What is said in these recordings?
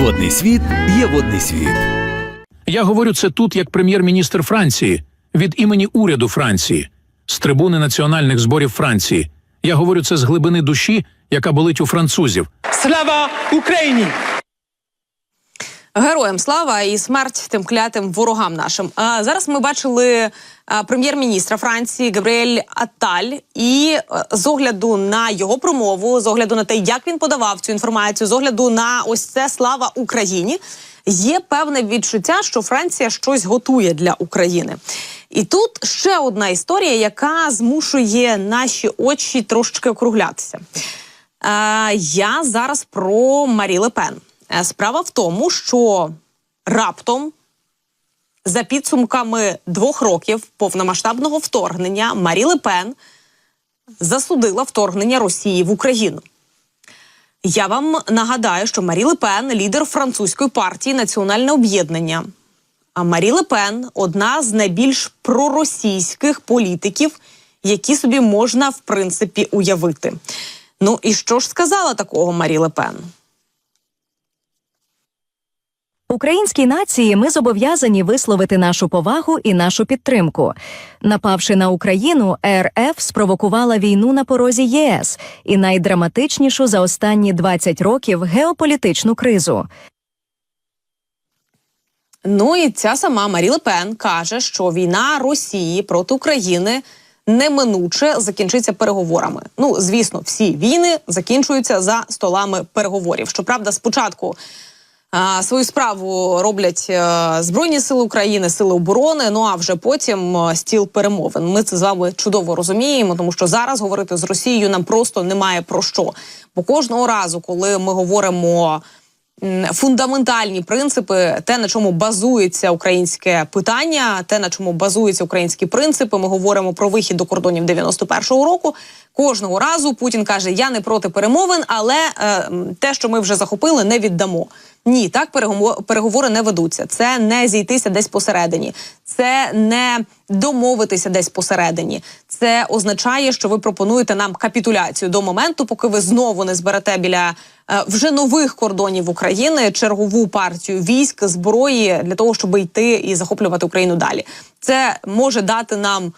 Водний світ є водний світ. Я говорю це тут як прем'єр-міністр Франції, від імені уряду Франції, з трибуни національних зборів Франції. Я говорю це з глибини душі, яка болить у французів. Слава Україні! Героям слава і смерть тим клятим ворогам нашим. Зараз ми бачили прем'єр-міністра Франції Габріель Атталь, і з огляду на його промову, з огляду на те, як він подавав цю інформацію, з огляду на ось це «Слава Україні», є певне відчуття, що Франція щось готує для України. І тут ще одна історія, яка змушує наші очі трошечки округлятися. Я зараз про Марі Ле Пен. Справа в тому, що раптом за підсумками 2 років повномасштабного вторгнення Марі Ле Пен засудила вторгнення Росії в Україну. Я вам нагадаю, що Марі Ле Пен – лідер французької партії «Національне об'єднання». А Марі Ле Пен – одна з найбільш проросійських політиків, які собі можна, в принципі, уявити. Ну і що ж сказала такого Марі Ле Пен? Українській нації ми зобов'язані висловити нашу повагу і нашу підтримку. Напавши на Україну, РФ спровокувала війну на порозі ЄС і найдраматичнішу за останні 20 років геополітичну кризу. Ну і ця сама Марі Ле Пен каже, що війна Росії проти України неминуче закінчиться переговорами. Ну, звісно, всі війни закінчуються за столами переговорів. Щоправда, спочатку свою справу роблять Збройні сили України, сили оборони, ну а вже потім стіл перемовин. Ми це з вами чудово розуміємо, тому що зараз говорити з Росією нам просто немає про що. Бо кожного разу, коли ми говоримо фундаментальні принципи, те, на чому базується українське питання, те, на чому базуються українські принципи, ми говоримо про вихід до кордонів 91-го року, кожного разу Путін каже, я не проти перемовин, але те, що ми вже захопили, не віддамо. Ні, так переговори не ведуться. Це не зійтися десь посередині. Це не домовитися десь посередині. Це означає, що ви пропонуєте нам капітуляцію до моменту, поки ви знову не зберете біля вже нових кордонів України чергову партію військ, зброї для того, щоб йти і захоплювати Україну далі. Це може дати нам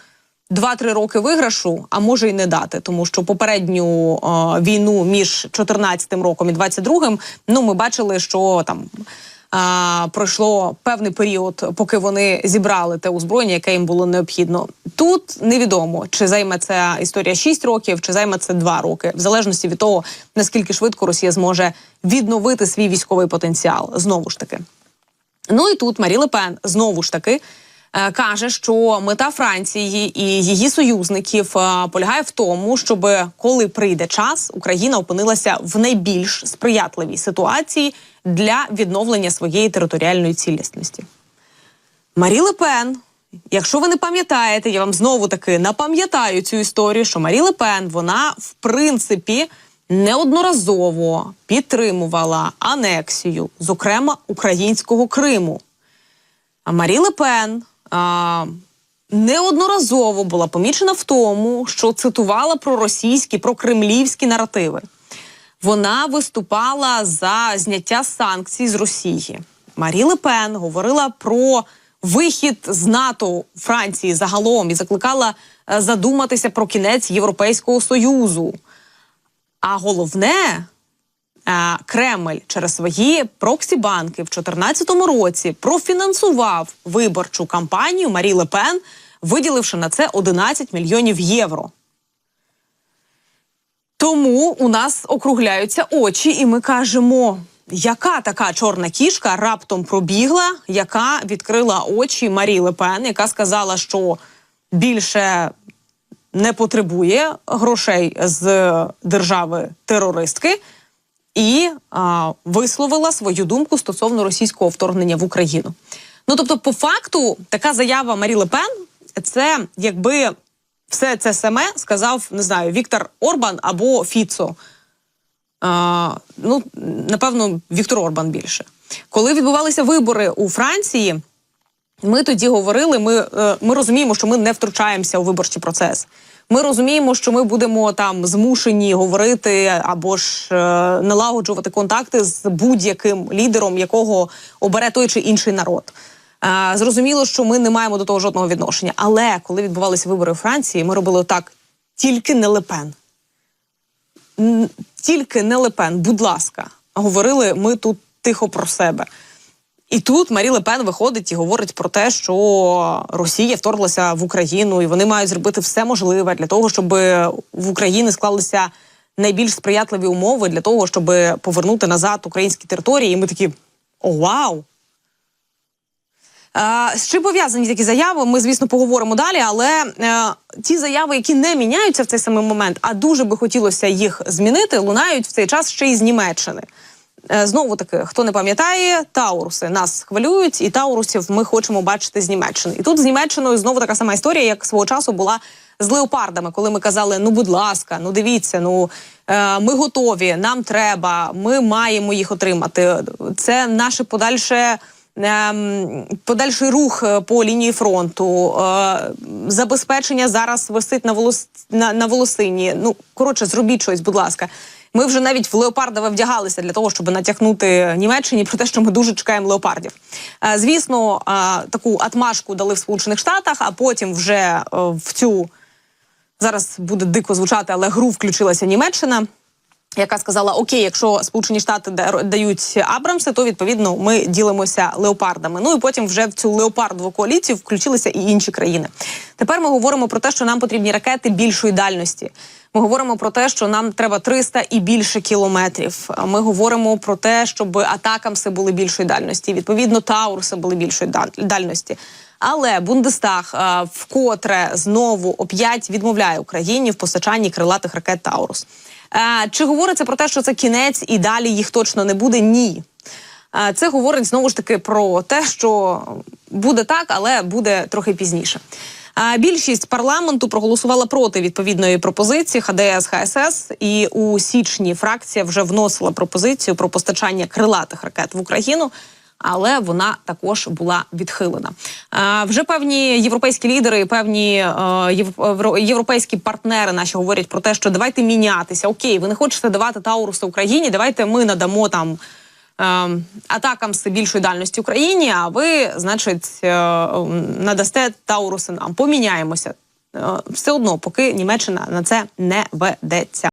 2-3 роки виграшу, а може й не дати, тому що попередню війну між 14-м роком і 22-м, ну, ми бачили, що там пройшло певний період, поки вони зібрали те озброєння, яке їм було необхідно. Тут невідомо, чи займе ця історія 6 років, чи займе це 2 роки, в залежності від того, наскільки швидко Росія зможе відновити свій військовий потенціал, знову ж таки. Ну і тут Марі Ле Пен, знову ж таки, каже, що мета Франції і її союзників полягає в тому, щоб, коли прийде час, Україна опинилася в найбільш сприятливій ситуації для відновлення своєї територіальної цілісності. Марі Ле Пен, якщо ви не пам'ятаєте, я вам знову-таки напам'ятаю цю історію, що Марі Ле Пен, вона, в принципі, неодноразово підтримувала анексію, зокрема, українського Криму. А Марі Ле Пен неодноразово була помічена в тому, що цитувала проросійські, прокремлівські наративи. Вона виступала за зняття санкцій з Росії. Марі Ле Пен говорила про вихід з НАТО Франції загалом і закликала задуматися про кінець Європейського Союзу. А головне, Кремль через свої проксі-банки в 2014 році профінансував виборчу кампанію Марі Ле Пен, виділивши на це 11 мільйонів євро. Тому у нас округляються очі, і ми кажемо, яка така чорна кішка раптом пробігла, яка відкрила очі Марі Ле Пен, яка сказала, що більше не потребує грошей з держави-терористки, і висловила свою думку стосовно російського вторгнення в Україну. Ну, тобто, по факту, така заява Марі Ле Пен – це, якби все це саме сказав, не знаю, Віктор Орбан або Фіцо. Ну, напевно, Віктор Орбан більше. Коли відбувалися вибори у Франції, Ми тоді говорили, ми розуміємо, що ми не втручаємося у виборчий процес. Ми розуміємо, що ми будемо там змушені говорити або ж налагоджувати контакти з будь-яким лідером, якого обере той чи інший народ. Зрозуміло, що ми не маємо до того жодного відношення. Але коли відбувалися вибори у Франції, ми робили так: тільки не Ле Пен. Тільки не Ле Пен, будь ласка. Говорили ми тут тихо про себе. І тут Марі Ле Пен виходить і говорить про те, що Росія вторглася в Україну, і вони мають зробити все можливе для того, щоб в Україні склалися найбільш сприятливі умови для того, щоб повернути назад українські території. І ми такі: о, вау! З чим пов'язані такі заяви, ми, звісно, поговоримо далі, але ті заяви, які не міняються в цей самий момент, а дуже би хотілося їх змінити, лунають в цей час ще й з Німеччини. Знову таки, хто не пам'ятає, Тауруси нас хвилюють, і Таурусів ми хочемо бачити з Німеччини. І тут з Німеччиною знову така сама історія, як свого часу була з леопардами, коли ми казали: ну, будь ласка, ну, дивіться, ну, ми готові, нам треба, ми маємо їх отримати. Це наше подальший рух по лінії фронту, забезпечення зараз висить на волосині. Ну, коротше, зробіть щось, будь ласка. Ми вже навіть в леопардове вдягалися для того, щоб натякнути Німеччині про те, що ми дуже чекаємо леопардів. Звісно, таку атмашку дали в Сполучених Штатах, а потім вже в цю, зараз буде дико звучати, але гру включилася Німеччина, яка сказала: окей, якщо Сполучені Штати дають Абрамси, то, відповідно, ми ділимося леопардами. Ну і потім вже в цю леопардову коаліцію включилися і інші країни. Тепер ми говоримо про те, що нам потрібні ракети більшої дальності. Ми говоримо про те, що нам треба 300 і більше кілометрів. Ми говоримо про те, щоб атакамси були більшої дальності. Відповідно, Тауруси були більшої дальності. Але Бундестаг вкотре знову оп'ять відмовляє Україні в постачанні крилатих ракет Таурус. Чи говориться про те, що це кінець і далі їх точно не буде? Ні. Це говорить знову ж таки про те, що буде так, але буде трохи пізніше. Більшість парламенту проголосувала проти відповідної пропозиції ХДС, ХСС, і у січні фракція вже вносила пропозицію про постачання крилатих ракет в Україну, але вона також була відхилена. Вже певні європейські лідери, певні європейські партнери наші говорять про те, що давайте мінятися. Окей, ви не хочете давати Тауруси Україні, давайте ми надамо там атакамси більшої дальності Україні, а ви, значить, надасте Тауруси нам. Поміняємося. Все одно, поки Німеччина на це не ведеться.